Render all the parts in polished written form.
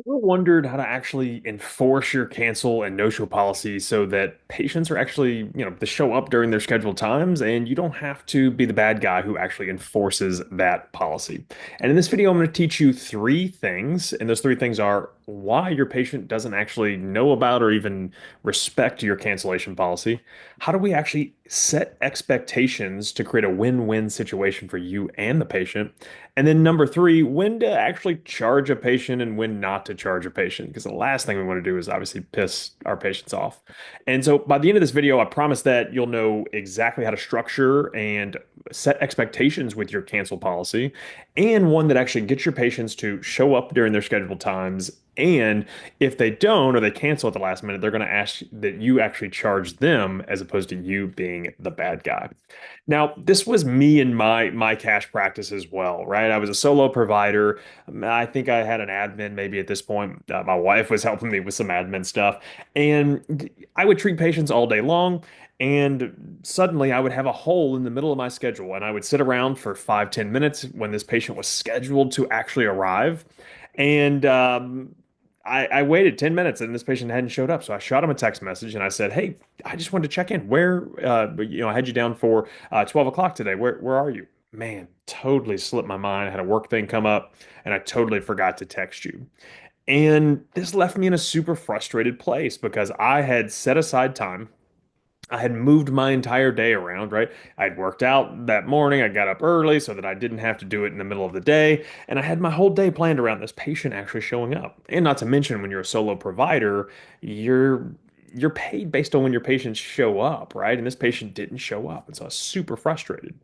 Ever wondered how to actually enforce your cancel and no-show policy so that patients are actually, to show up during their scheduled times and you don't have to be the bad guy who actually enforces that policy? And in this video, I'm going to teach you three things, and those three things are why your patient doesn't actually know about or even respect your cancellation policy. How do we actually set expectations to create a win-win situation for you and the patient? And then number three, when to actually charge a patient and when not to charge a patient. Because the last thing we want to do is obviously piss our patients off. And so by the end of this video, I promise that you'll know exactly how to structure and set expectations with your cancel policy, and one that actually gets your patients to show up during their scheduled times. And if they don't or they cancel at the last minute, they're going to ask that you actually charge them as opposed to you being the bad guy. Now, this was me and my cash practice as well, right? I was a solo provider. I think I had an admin maybe at this point. My wife was helping me with some admin stuff, and I would treat patients all day long. And suddenly I would have a hole in the middle of my schedule, and I would sit around for 5, 10 minutes when this patient was scheduled to actually arrive. And I waited 10 minutes and this patient hadn't showed up. So I shot him a text message and I said, "Hey, I just wanted to check in. I had you down for 12 o'clock today. Where are you?" Man, totally slipped my mind. I had a work thing come up and I totally forgot to text you. And this left me in a super frustrated place because I had set aside time. I had moved my entire day around, right? I'd worked out that morning. I got up early so that I didn't have to do it in the middle of the day. And I had my whole day planned around this patient actually showing up. And not to mention, when you're a solo provider, you're paid based on when your patients show up, right? And this patient didn't show up. And so I was super frustrated.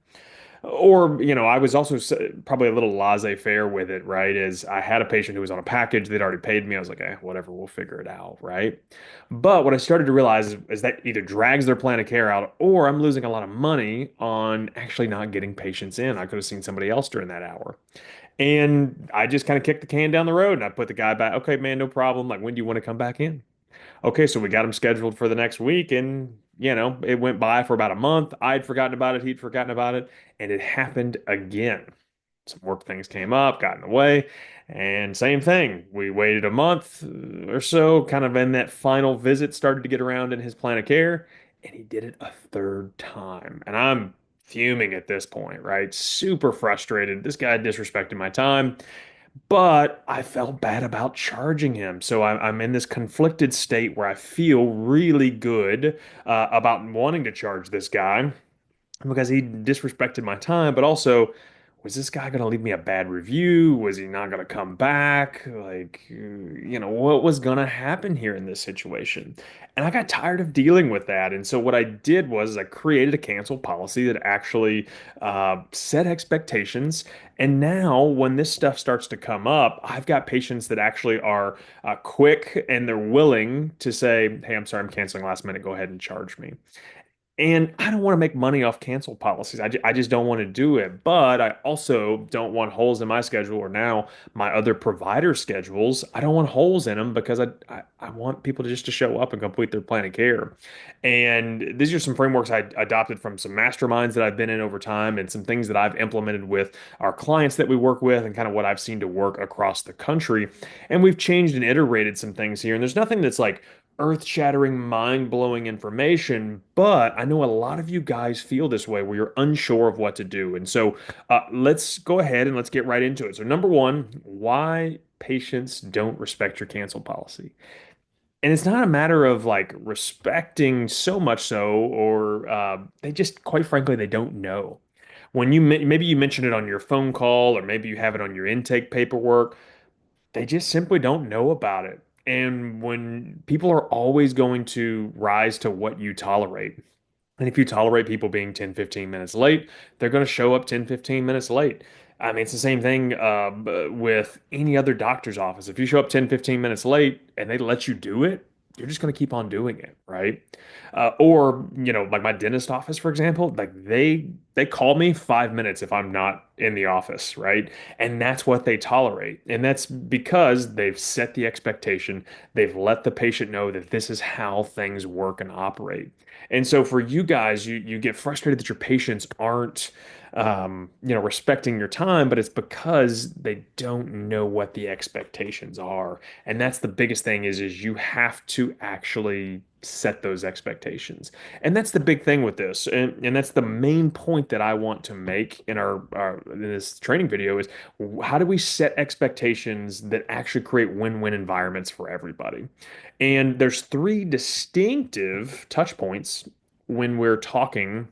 Or, I was also probably a little laissez-faire with it, right? As I had a patient who was on a package, they'd already paid me. I was like, whatever, we'll figure it out, right? But what I started to realize is that either drags their plan of care out, or I'm losing a lot of money on actually not getting patients in. I could have seen somebody else during that hour. And I just kind of kicked the can down the road and I put the guy back, okay, man, no problem. Like, when do you want to come back in? Okay, so we got him scheduled for the next week, and it went by for about a month. I'd forgotten about it, he'd forgotten about it, and it happened again. Some work things came up, got in the way, and same thing. We waited a month or so, kind of in that final visit, started to get around in his plan of care, and he did it a third time. And I'm fuming at this point, right? Super frustrated. This guy disrespected my time. But I felt bad about charging him. So I'm in this conflicted state where I feel really good about wanting to charge this guy because he disrespected my time, but also, was this guy going to leave me a bad review? Was he not going to come back? Like, what was going to happen here in this situation? And I got tired of dealing with that. And so what I did was I created a cancel policy that actually set expectations. And now when this stuff starts to come up, I've got patients that actually are quick and they're willing to say, "Hey, I'm sorry, I'm canceling last minute. Go ahead and charge me." And I don't want to make money off cancel policies. I just don't want to do it. But I also don't want holes in my schedule or now my other provider schedules. I don't want holes in them because I want people to just to show up and complete their plan of care. And these are some frameworks I adopted from some masterminds that I've been in over time and some things that I've implemented with our clients that we work with and kind of what I've seen to work across the country. And we've changed and iterated some things here. And there's nothing that's like earth-shattering, mind-blowing information, but I know a lot of you guys feel this way where you're unsure of what to do. And so let's go ahead and let's get right into it. So number one, why patients don't respect your cancel policy. And it's not a matter of like respecting so much so, or they just, quite frankly, they don't know. When maybe you mention it on your phone call, or maybe you have it on your intake paperwork, they just simply don't know about it. And when people are always going to rise to what you tolerate, and if you tolerate people being 10, 15 minutes late, they're going to show up 10, 15 minutes late. I mean, it's the same thing with any other doctor's office. If you show up 10, 15 minutes late and they let you do it, you're just going to keep on doing it, right? Or, like my dentist office, for example, like they call me 5 minutes if I'm not in the office, right? And that's what they tolerate. And that's because they've set the expectation. They've let the patient know that this is how things work and operate. And so for you guys, you get frustrated that your patients aren't respecting your time, but it's because they don't know what the expectations are. And that's the biggest thing is you have to actually set those expectations. And that's the big thing with this. And that's the main point that I want to make in our in this training video is how do we set expectations that actually create win-win environments for everybody? And there's three distinctive touch points when we're talking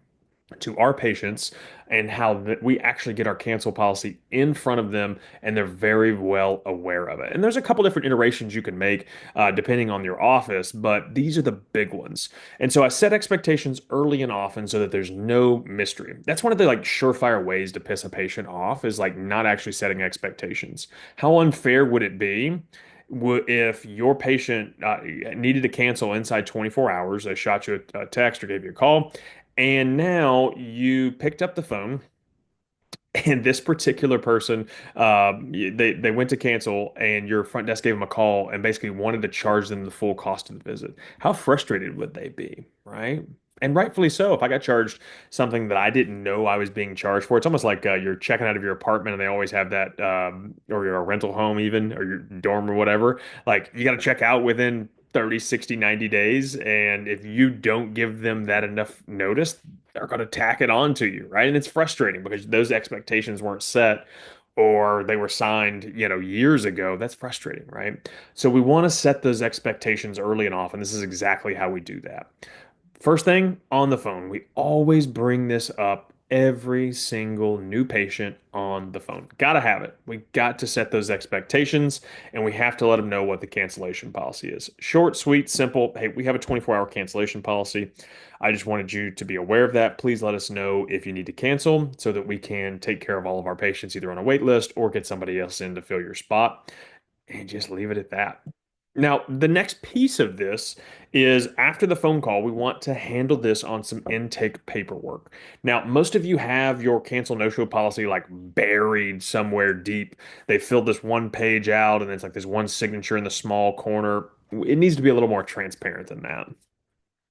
to our patients and how that we actually get our cancel policy in front of them and they're very well aware of it. And there's a couple different iterations you can make depending on your office, but these are the big ones. And so I set expectations early and often so that there's no mystery. That's one of the like surefire ways to piss a patient off is like not actually setting expectations. How unfair would it be? If your patient needed to cancel inside 24 hours, they shot you a text or gave you a call, and now you picked up the phone, and this particular person, they went to cancel, and your front desk gave them a call and basically wanted to charge them the full cost of the visit. How frustrated would they be, right? And rightfully so. If I got charged something that I didn't know I was being charged for, it's almost like you're checking out of your apartment and they always have that, or your rental home even, or your dorm or whatever. Like you got to check out within 30, 60, 90 days. And if you don't give them that enough notice, they're going to tack it on to you, right? And it's frustrating because those expectations weren't set or they were signed, years ago. That's frustrating, right? So we want to set those expectations early and often. This is exactly how we do that. First thing on the phone, we always bring this up every single new patient on the phone. Got to have it. We got to set those expectations and we have to let them know what the cancellation policy is. Short, sweet, simple. Hey, we have a 24-hour cancellation policy. I just wanted you to be aware of that. Please let us know if you need to cancel so that we can take care of all of our patients either on a wait list or get somebody else in to fill your spot and just leave it at that. Now, the next piece of this is after the phone call, we want to handle this on some intake paperwork. Now, most of you have your cancel no-show policy like buried somewhere deep. They filled this one page out and it's like this one signature in the small corner. It needs to be a little more transparent than that.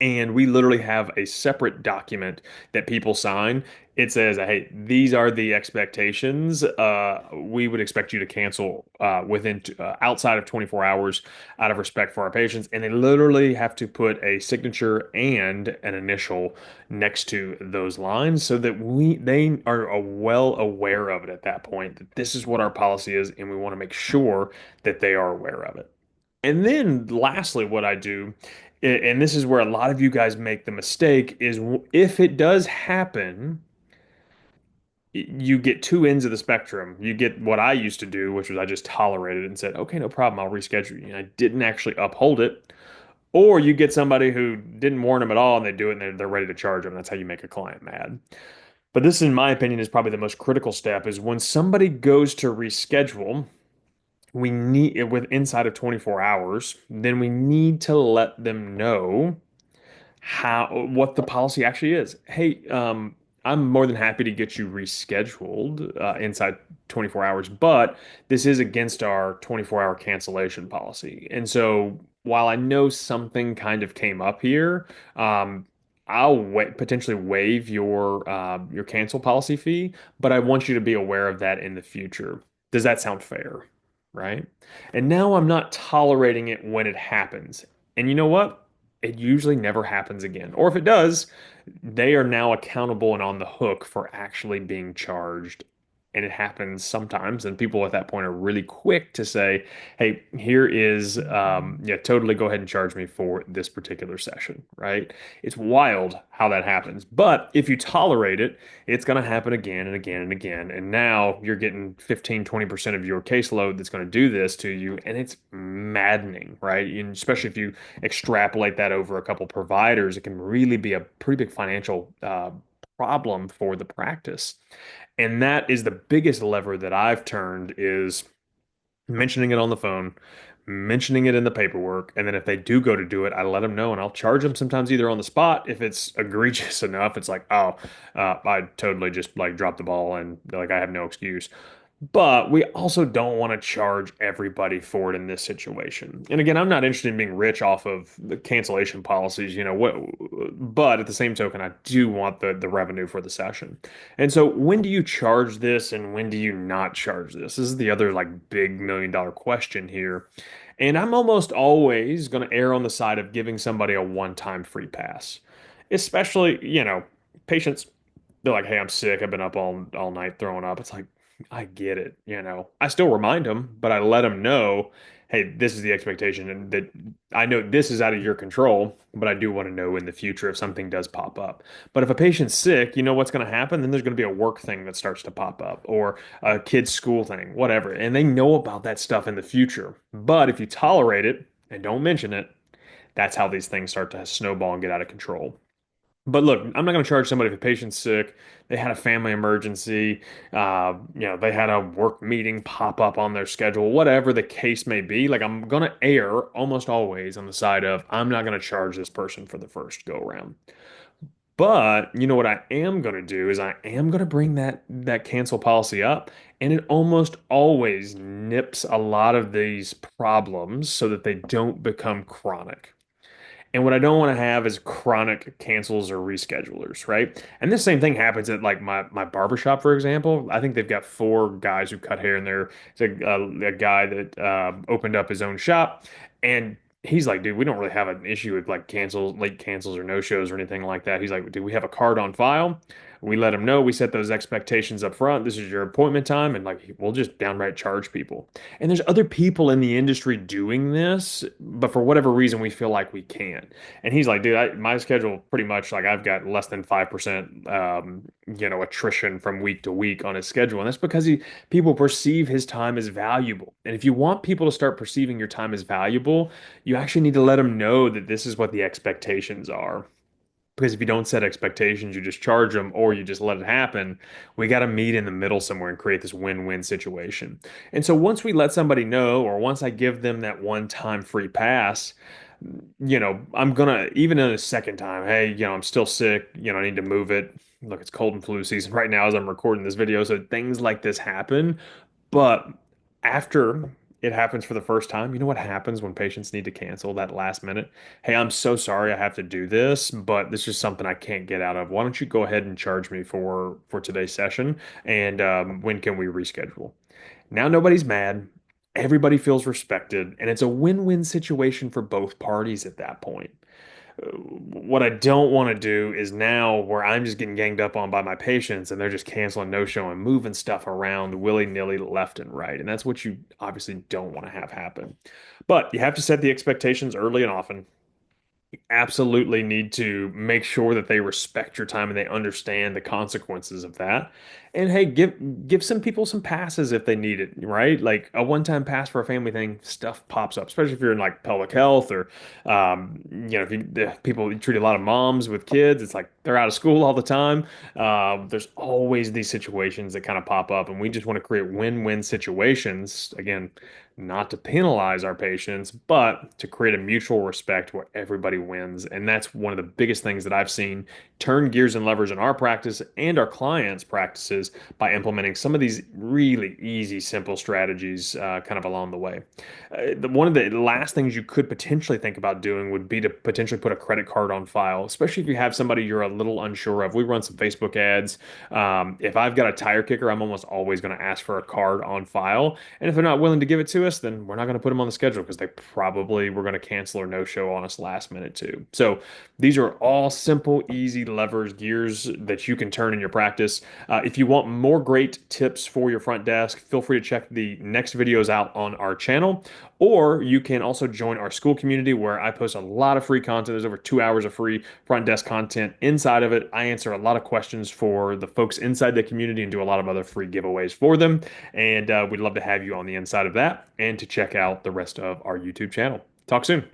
And we literally have a separate document that people sign. It says, hey, these are the expectations. We would expect you to cancel outside of 24 hours out of respect for our patients. And they literally have to put a signature and an initial next to those lines so that they are well aware of it at that point, that this is what our policy is, and we want to make sure that they are aware of it. And then lastly, what I do, and this is where a lot of you guys make the mistake, is if it does happen, you get two ends of the spectrum. You get what I used to do, which was I just tolerated it and said, okay, no problem, I'll reschedule you. And I didn't actually uphold it. Or you get somebody who didn't warn them at all and they do it and they're ready to charge them. That's how you make a client mad. But this, in my opinion, is probably the most critical step is when somebody goes to reschedule, we need it with inside of 24 hours, then we need to let them know how what the policy actually is. Hey, I'm more than happy to get you rescheduled inside 24 hours, but this is against our 24-hour cancellation policy. And so while I know something kind of came up here, I'll potentially waive your cancel policy fee, but I want you to be aware of that in the future. Does that sound fair? Right? And now I'm not tolerating it when it happens. And you know what? It usually never happens again. Or if it does, they are now accountable and on the hook for actually being charged. And it happens sometimes, and people at that point are really quick to say, "Hey, here is, yeah, totally go ahead and charge me for this particular session." Right? It's wild how that happens, but if you tolerate it, it's going to happen again and again and again. And now you're getting 15, 20% of your caseload that's going to do this to you, and it's maddening, right? And especially if you extrapolate that over a couple providers, it can really be a pretty big financial problem for the practice. And that is the biggest lever that I've turned is mentioning it on the phone, mentioning it in the paperwork, and then if they do go to do it, I let them know and I'll charge them sometimes either on the spot if it's egregious enough. It's like, oh, I totally just like dropped the ball and like I have no excuse. But we also don't want to charge everybody for it in this situation. And again, I'm not interested in being rich off of the cancellation policies, but at the same token, I do want the revenue for the session. And so when do you charge this and when do you not charge this? This is the other like big $1 million question here. And I'm almost always going to err on the side of giving somebody a one-time free pass. Especially, patients, they're like, "Hey, I'm sick. I've been up all night throwing up." It's like, I get it. I still remind them, but I let them know, "Hey, this is the expectation, and that I know this is out of your control, but I do want to know in the future if something does pop up." But if a patient's sick, you know what's going to happen? Then there's going to be a work thing that starts to pop up, or a kid's school thing, whatever, and they know about that stuff in the future. But if you tolerate it and don't mention it, that's how these things start to snowball and get out of control. But look, I'm not going to charge somebody if a patient's sick, they had a family emergency, they had a work meeting pop up on their schedule, whatever the case may be. Like, I'm going to err almost always on the side of I'm not going to charge this person for the first go around. But you know what I am going to do is I am going to bring that cancel policy up, and it almost always nips a lot of these problems so that they don't become chronic. And what I don't want to have is chronic cancels or reschedulers, right? And this same thing happens at like my barbershop, for example. I think they've got four guys who cut hair in there. It's a guy that opened up his own shop, and he's like, "Dude, we don't really have an issue with like cancels, late cancels or no shows or anything like that." He's like, "Dude, we have a card on file. We let them know. We set those expectations up front. This is your appointment time, and like we'll just downright charge people." And there's other people in the industry doing this, but for whatever reason, we feel like we can't. And he's like, "Dude, my schedule pretty much like I've got less than 5%, attrition from week to week on his schedule." And that's because people perceive his time as valuable. And if you want people to start perceiving your time as valuable, you actually need to let them know that this is what the expectations are. Because if you don't set expectations, you just charge them or you just let it happen. We got to meet in the middle somewhere and create this win-win situation. And so once we let somebody know, or once I give them that one-time free pass, I'm gonna, even in a second time, "Hey, I'm still sick, I need to move it. Look, it's cold and flu season right now as I'm recording this video, so things like this happen." But after it happens for the first time, you know what happens when patients need to cancel that last minute? "Hey, I'm so sorry I have to do this, but this is something I can't get out of. Why don't you go ahead and charge me for today's session? And when can we reschedule?" Now nobody's mad. Everybody feels respected, and it's a win-win situation for both parties at that point. What I don't want to do is now where I'm just getting ganged up on by my patients and they're just canceling, no showing, moving stuff around willy-nilly left and right. And that's what you obviously don't want to have happen. But you have to set the expectations early and often. Absolutely need to make sure that they respect your time and they understand the consequences of that. And hey, give some people some passes if they need it, right? Like a one-time pass for a family thing, stuff pops up, especially if you're in like pelvic health or if people you treat a lot of moms with kids, it's like they're out of school all the time. There's always these situations that kind of pop up, and we just want to create win-win situations. Again, not to penalize our patients, but to create a mutual respect where everybody wins. And that's one of the biggest things that I've seen turn gears and levers in our practice and our clients' practices by implementing some of these really easy, simple strategies kind of along the way. One of the last things you could potentially think about doing would be to potentially put a credit card on file, especially if you have somebody you're a little unsure of. We run some Facebook ads. If I've got a tire kicker, I'm almost always going to ask for a card on file. And if they're not willing to give it to us, then we're not going to put them on the schedule because they probably were going to cancel or no show on us last minute too. So these are all simple, easy levers, gears that you can turn in your practice. If you want more great tips for your front desk, feel free to check the next videos out on our channel. Or you can also join our school community where I post a lot of free content. There's over 2 hours of free front desk content inside of it. I answer a lot of questions for the folks inside the community and do a lot of other free giveaways for them. And we'd love to have you on the inside of that and to check out the rest of our YouTube channel. Talk soon.